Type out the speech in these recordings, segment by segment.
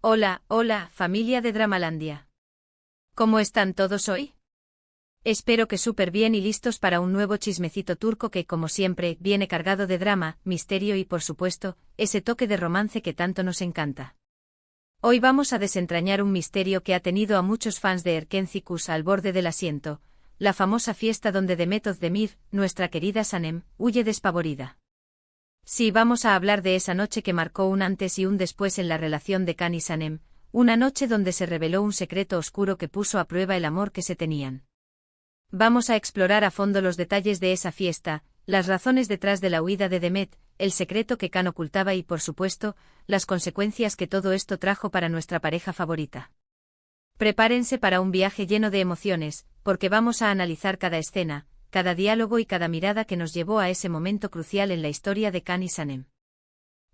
Hola, hola, familia de Dramalandia. ¿Cómo están todos hoy? Espero que súper bien y listos para un nuevo chismecito turco que, como siempre, viene cargado de drama, misterio y, por supuesto, ese toque de romance que tanto nos encanta. Hoy vamos a desentrañar un misterio que ha tenido a muchos fans de Erkencikus al borde del asiento, la famosa fiesta donde Demet Özdemir, nuestra querida Sanem, huye despavorida. Sí, vamos a hablar de esa noche que marcó un antes y un después en la relación de Can y Sanem, una noche donde se reveló un secreto oscuro que puso a prueba el amor que se tenían. Vamos a explorar a fondo los detalles de esa fiesta, las razones detrás de la huida de Demet, el secreto que Can ocultaba y, por supuesto, las consecuencias que todo esto trajo para nuestra pareja favorita. Prepárense para un viaje lleno de emociones, porque vamos a analizar cada escena, cada diálogo y cada mirada que nos llevó a ese momento crucial en la historia de Can y Sanem.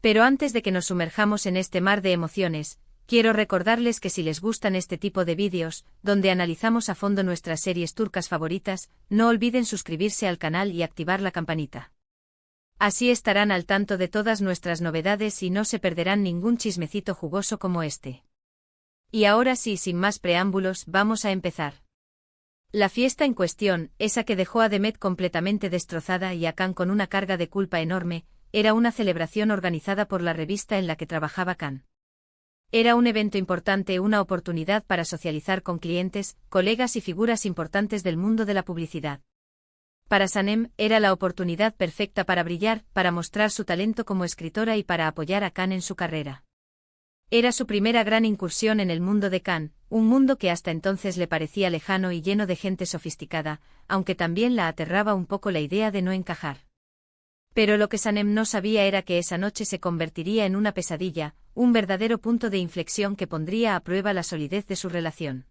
Pero antes de que nos sumerjamos en este mar de emociones, quiero recordarles que si les gustan este tipo de vídeos, donde analizamos a fondo nuestras series turcas favoritas, no olviden suscribirse al canal y activar la campanita. Así estarán al tanto de todas nuestras novedades y no se perderán ningún chismecito jugoso como este. Y ahora sí, sin más preámbulos, vamos a empezar. La fiesta en cuestión, esa que dejó a Demet completamente destrozada y a Can con una carga de culpa enorme, era una celebración organizada por la revista en la que trabajaba Can. Era un evento importante, una oportunidad para socializar con clientes, colegas y figuras importantes del mundo de la publicidad. Para Sanem, era la oportunidad perfecta para brillar, para mostrar su talento como escritora y para apoyar a Can en su carrera. Era su primera gran incursión en el mundo de Can, un mundo que hasta entonces le parecía lejano y lleno de gente sofisticada, aunque también la aterraba un poco la idea de no encajar. Pero lo que Sanem no sabía era que esa noche se convertiría en una pesadilla, un verdadero punto de inflexión que pondría a prueba la solidez de su relación.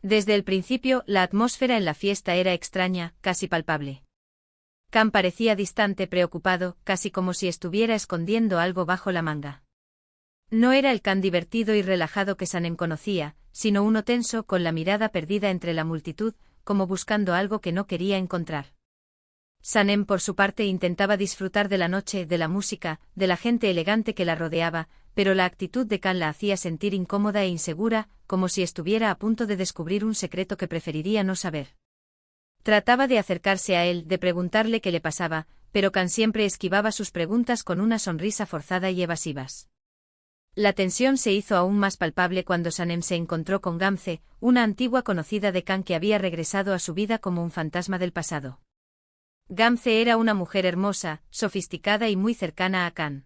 Desde el principio, la atmósfera en la fiesta era extraña, casi palpable. Can parecía distante, preocupado, casi como si estuviera escondiendo algo bajo la manga. No era el Can divertido y relajado que Sanem conocía, sino uno tenso, con la mirada perdida entre la multitud, como buscando algo que no quería encontrar. Sanem, por su parte, intentaba disfrutar de la noche, de la música, de la gente elegante que la rodeaba, pero la actitud de Can la hacía sentir incómoda e insegura, como si estuviera a punto de descubrir un secreto que preferiría no saber. Trataba de acercarse a él, de preguntarle qué le pasaba, pero Can siempre esquivaba sus preguntas con una sonrisa forzada y evasivas. La tensión se hizo aún más palpable cuando Sanem se encontró con Gamze, una antigua conocida de Can que había regresado a su vida como un fantasma del pasado. Gamze era una mujer hermosa, sofisticada y muy cercana a Can.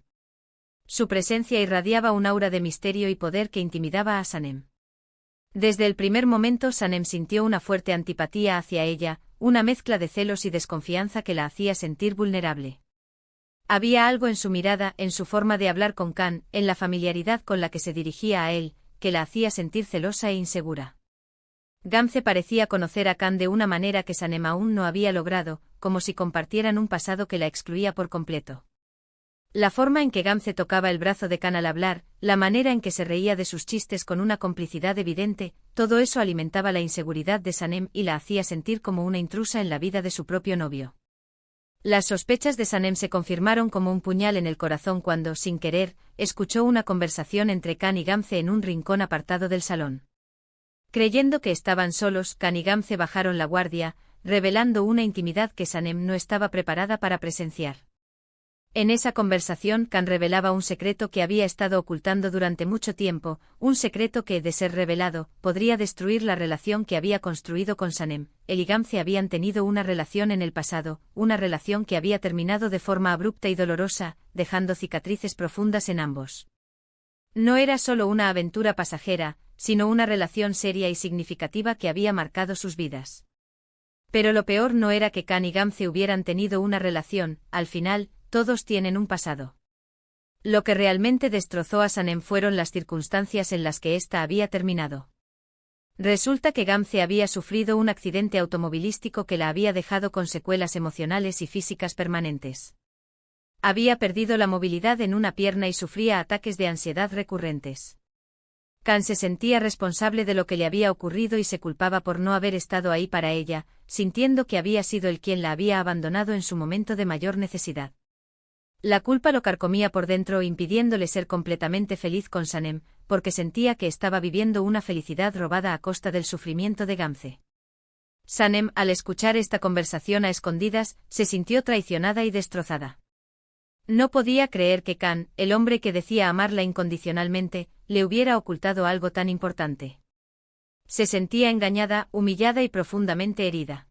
Su presencia irradiaba un aura de misterio y poder que intimidaba a Sanem. Desde el primer momento Sanem sintió una fuerte antipatía hacia ella, una mezcla de celos y desconfianza que la hacía sentir vulnerable. Había algo en su mirada, en su forma de hablar con Can, en la familiaridad con la que se dirigía a él, que la hacía sentir celosa e insegura. Gamze parecía conocer a Can de una manera que Sanem aún no había logrado, como si compartieran un pasado que la excluía por completo. La forma en que Gamze tocaba el brazo de Can al hablar, la manera en que se reía de sus chistes con una complicidad evidente, todo eso alimentaba la inseguridad de Sanem y la hacía sentir como una intrusa en la vida de su propio novio. Las sospechas de Sanem se confirmaron como un puñal en el corazón cuando, sin querer, escuchó una conversación entre Can y Gamze en un rincón apartado del salón. Creyendo que estaban solos, Can y Gamze bajaron la guardia, revelando una intimidad que Sanem no estaba preparada para presenciar. En esa conversación, Can revelaba un secreto que había estado ocultando durante mucho tiempo, un secreto que, de ser revelado, podría destruir la relación que había construido con Sanem. Él y Gamze habían tenido una relación en el pasado, una relación que había terminado de forma abrupta y dolorosa, dejando cicatrices profundas en ambos. No era solo una aventura pasajera, sino una relación seria y significativa que había marcado sus vidas. Pero lo peor no era que Can y Gamze hubieran tenido una relación, al final, todos tienen un pasado. Lo que realmente destrozó a Sanem fueron las circunstancias en las que ésta había terminado. Resulta que Gamze había sufrido un accidente automovilístico que la había dejado con secuelas emocionales y físicas permanentes. Había perdido la movilidad en una pierna y sufría ataques de ansiedad recurrentes. Can se sentía responsable de lo que le había ocurrido y se culpaba por no haber estado ahí para ella, sintiendo que había sido él quien la había abandonado en su momento de mayor necesidad. La culpa lo carcomía por dentro impidiéndole ser completamente feliz con Sanem, porque sentía que estaba viviendo una felicidad robada a costa del sufrimiento de Gamze. Sanem, al escuchar esta conversación a escondidas, se sintió traicionada y destrozada. No podía creer que Khan, el hombre que decía amarla incondicionalmente, le hubiera ocultado algo tan importante. Se sentía engañada, humillada y profundamente herida.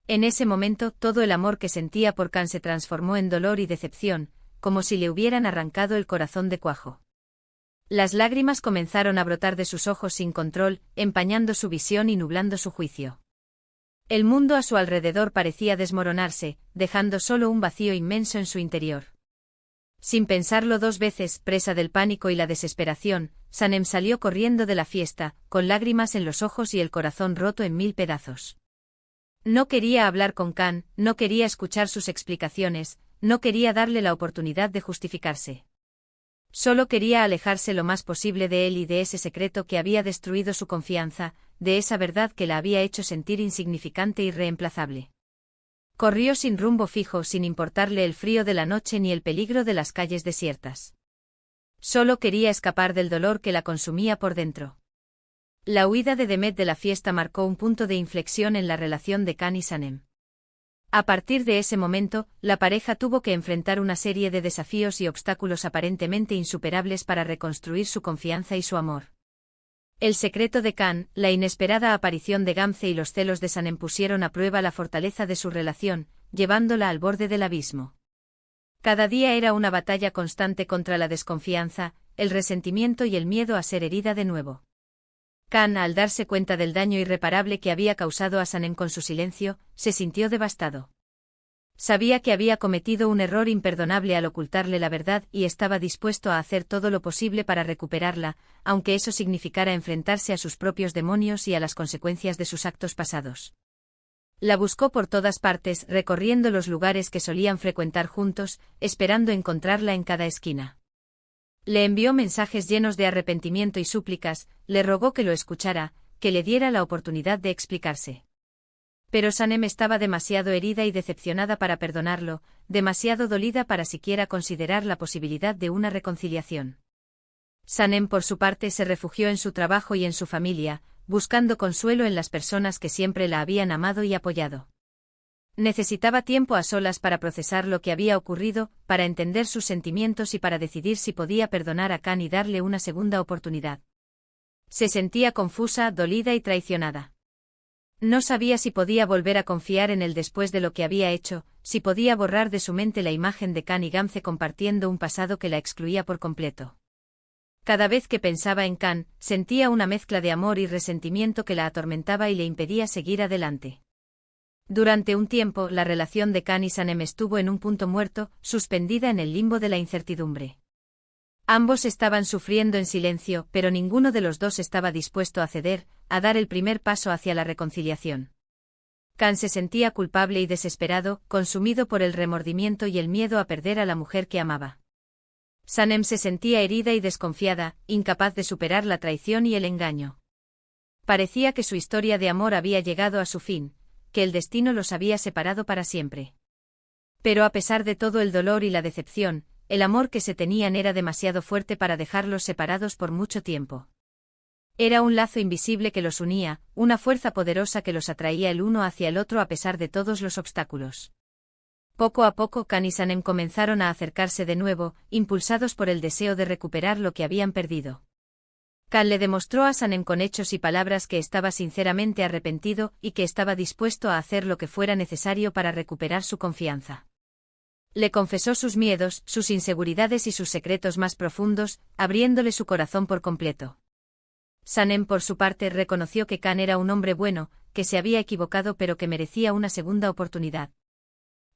En ese momento, todo el amor que sentía por Khan se transformó en dolor y decepción, como si le hubieran arrancado el corazón de cuajo. Las lágrimas comenzaron a brotar de sus ojos sin control, empañando su visión y nublando su juicio. El mundo a su alrededor parecía desmoronarse, dejando solo un vacío inmenso en su interior. Sin pensarlo dos veces, presa del pánico y la desesperación, Sanem salió corriendo de la fiesta, con lágrimas en los ojos y el corazón roto en 1000 pedazos. No quería hablar con Khan, no quería escuchar sus explicaciones, no quería darle la oportunidad de justificarse. Solo quería alejarse lo más posible de él y de ese secreto que había destruido su confianza, de esa verdad que la había hecho sentir insignificante y irreemplazable. Corrió sin rumbo fijo, sin importarle el frío de la noche ni el peligro de las calles desiertas. Solo quería escapar del dolor que la consumía por dentro. La huida de Demet de la fiesta marcó un punto de inflexión en la relación de Khan y Sanem. A partir de ese momento, la pareja tuvo que enfrentar una serie de desafíos y obstáculos aparentemente insuperables para reconstruir su confianza y su amor. El secreto de Khan, la inesperada aparición de Gamze y los celos de Sanem pusieron a prueba la fortaleza de su relación, llevándola al borde del abismo. Cada día era una batalla constante contra la desconfianza, el resentimiento y el miedo a ser herida de nuevo. Khan, al darse cuenta del daño irreparable que había causado a Sanem con su silencio, se sintió devastado. Sabía que había cometido un error imperdonable al ocultarle la verdad y estaba dispuesto a hacer todo lo posible para recuperarla, aunque eso significara enfrentarse a sus propios demonios y a las consecuencias de sus actos pasados. La buscó por todas partes, recorriendo los lugares que solían frecuentar juntos, esperando encontrarla en cada esquina. Le envió mensajes llenos de arrepentimiento y súplicas, le rogó que lo escuchara, que le diera la oportunidad de explicarse. Pero Sanem estaba demasiado herida y decepcionada para perdonarlo, demasiado dolida para siquiera considerar la posibilidad de una reconciliación. Sanem, por su parte, se refugió en su trabajo y en su familia, buscando consuelo en las personas que siempre la habían amado y apoyado. Necesitaba tiempo a solas para procesar lo que había ocurrido, para entender sus sentimientos y para decidir si podía perdonar a Khan y darle una segunda oportunidad. Se sentía confusa, dolida y traicionada. No sabía si podía volver a confiar en él después de lo que había hecho, si podía borrar de su mente la imagen de Khan y Gamze compartiendo un pasado que la excluía por completo. Cada vez que pensaba en Khan, sentía una mezcla de amor y resentimiento que la atormentaba y le impedía seguir adelante. Durante un tiempo, la relación de Khan y Sanem estuvo en un punto muerto, suspendida en el limbo de la incertidumbre. Ambos estaban sufriendo en silencio, pero ninguno de los dos estaba dispuesto a ceder, a dar el primer paso hacia la reconciliación. Khan se sentía culpable y desesperado, consumido por el remordimiento y el miedo a perder a la mujer que amaba. Sanem se sentía herida y desconfiada, incapaz de superar la traición y el engaño. Parecía que su historia de amor había llegado a su fin, que el destino los había separado para siempre. Pero a pesar de todo el dolor y la decepción, el amor que se tenían era demasiado fuerte para dejarlos separados por mucho tiempo. Era un lazo invisible que los unía, una fuerza poderosa que los atraía el uno hacia el otro a pesar de todos los obstáculos. Poco a poco Khan y Sanem comenzaron a acercarse de nuevo, impulsados por el deseo de recuperar lo que habían perdido. Khan le demostró a Sanem con hechos y palabras que estaba sinceramente arrepentido y que estaba dispuesto a hacer lo que fuera necesario para recuperar su confianza. Le confesó sus miedos, sus inseguridades y sus secretos más profundos, abriéndole su corazón por completo. Sanem, por su parte, reconoció que Khan era un hombre bueno, que se había equivocado pero que merecía una segunda oportunidad.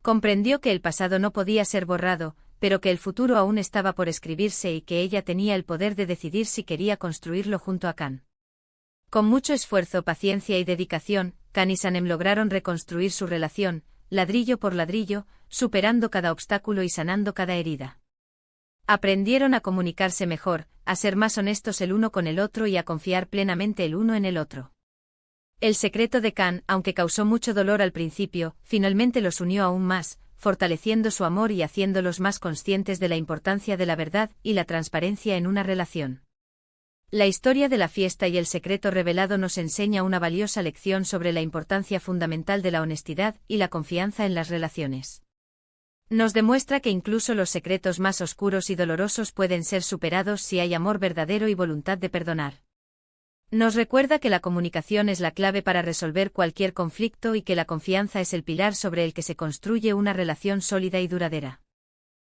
Comprendió que el pasado no podía ser borrado, pero que el futuro aún estaba por escribirse y que ella tenía el poder de decidir si quería construirlo junto a Khan. Con mucho esfuerzo, paciencia y dedicación, Khan y Sanem lograron reconstruir su relación, ladrillo por ladrillo, superando cada obstáculo y sanando cada herida. Aprendieron a comunicarse mejor, a ser más honestos el uno con el otro y a confiar plenamente el uno en el otro. El secreto de Khan, aunque causó mucho dolor al principio, finalmente los unió aún más, fortaleciendo su amor y haciéndolos más conscientes de la importancia de la verdad y la transparencia en una relación. La historia de la fiesta y el secreto revelado nos enseña una valiosa lección sobre la importancia fundamental de la honestidad y la confianza en las relaciones. Nos demuestra que incluso los secretos más oscuros y dolorosos pueden ser superados si hay amor verdadero y voluntad de perdonar. Nos recuerda que la comunicación es la clave para resolver cualquier conflicto y que la confianza es el pilar sobre el que se construye una relación sólida y duradera.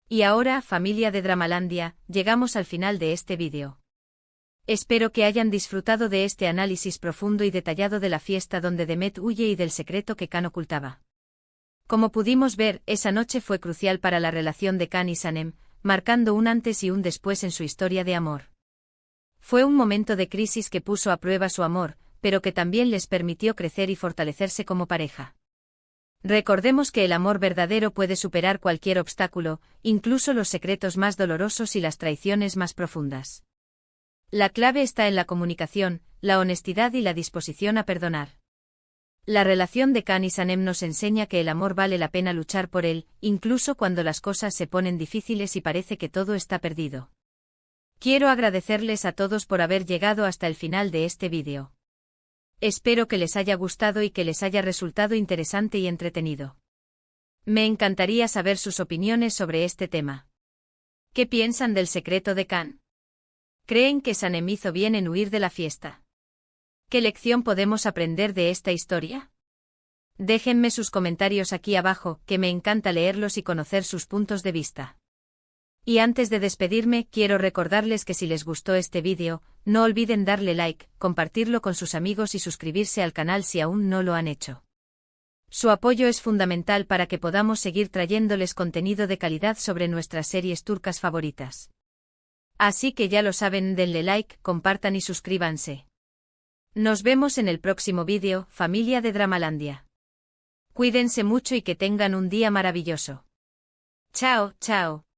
Y ahora, familia de Dramalandia, llegamos al final de este vídeo. Espero que hayan disfrutado de este análisis profundo y detallado de la fiesta donde Demet huye y del secreto que Can ocultaba. Como pudimos ver, esa noche fue crucial para la relación de Can y Sanem, marcando un antes y un después en su historia de amor. Fue un momento de crisis que puso a prueba su amor, pero que también les permitió crecer y fortalecerse como pareja. Recordemos que el amor verdadero puede superar cualquier obstáculo, incluso los secretos más dolorosos y las traiciones más profundas. La clave está en la comunicación, la honestidad y la disposición a perdonar. La relación de Can y Sanem nos enseña que el amor vale la pena luchar por él, incluso cuando las cosas se ponen difíciles y parece que todo está perdido. Quiero agradecerles a todos por haber llegado hasta el final de este vídeo. Espero que les haya gustado y que les haya resultado interesante y entretenido. Me encantaría saber sus opiniones sobre este tema. ¿Qué piensan del secreto de Can? ¿Creen que Sanem hizo bien en huir de la fiesta? ¿Qué lección podemos aprender de esta historia? Déjenme sus comentarios aquí abajo, que me encanta leerlos y conocer sus puntos de vista. Y antes de despedirme, quiero recordarles que si les gustó este vídeo, no olviden darle like, compartirlo con sus amigos y suscribirse al canal si aún no lo han hecho. Su apoyo es fundamental para que podamos seguir trayéndoles contenido de calidad sobre nuestras series turcas favoritas. Así que ya lo saben, denle like, compartan y suscríbanse. Nos vemos en el próximo vídeo, familia de Dramalandia. Cuídense mucho y que tengan un día maravilloso. Chao, chao.